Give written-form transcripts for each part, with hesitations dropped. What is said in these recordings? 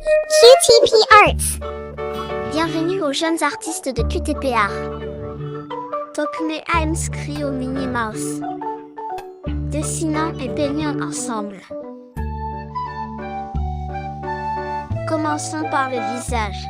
QTP Arts. Bienvenue aux jeunes artistes de QTP Arts. Topne inscrit au Minnie Mouse. Dessinons et peignons ensemble. Commençons par le visage.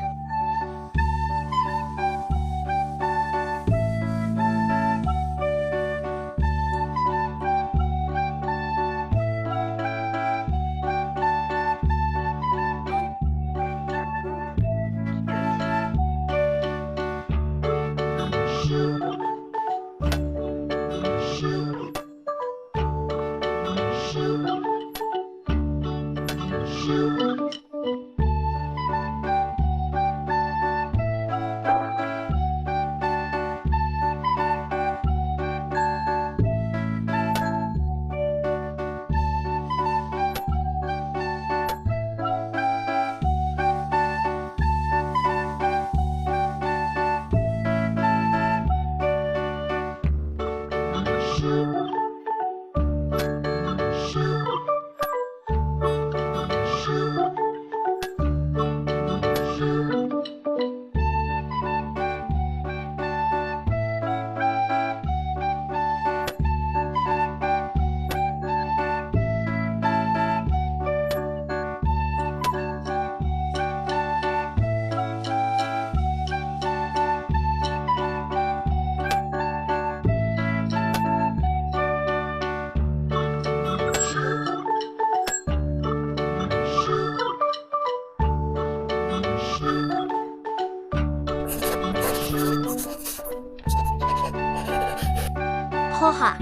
Hoha.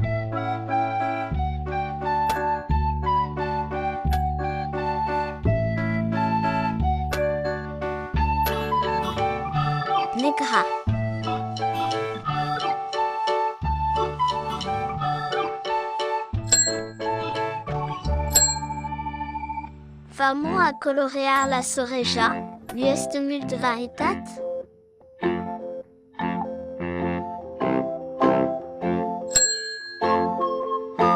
Nikha. Vamos a colorear la soreja, lui este mult de varietat?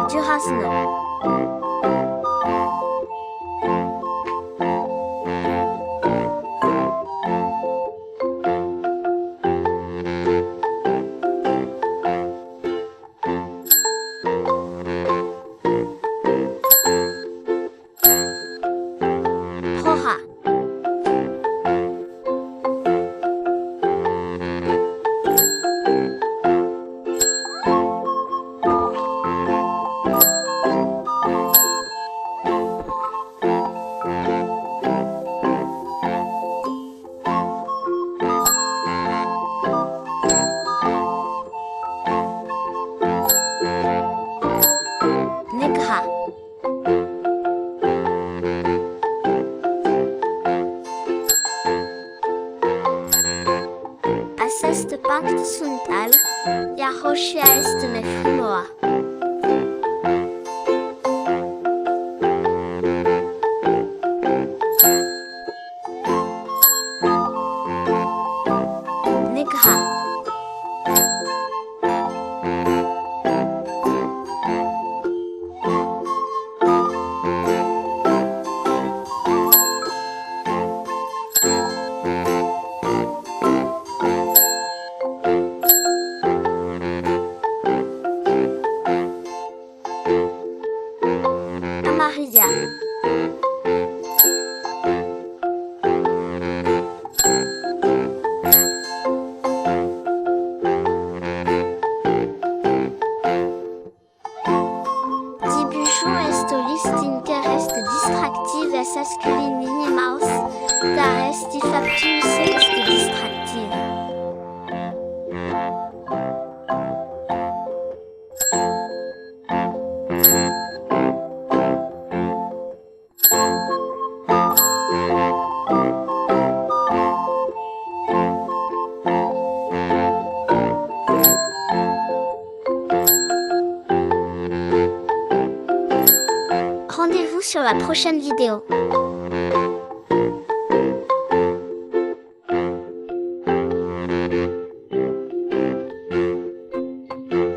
Durazno. Roja. Negra. Aceste peintre sunt al, iar roșia este nefrimoa. Negra. Amarilla. Dibuixons este o list interest distractive es asculin Minnie Mouse, dar esti factius este distractive. Rendez-vous sur la prochaine vidéo.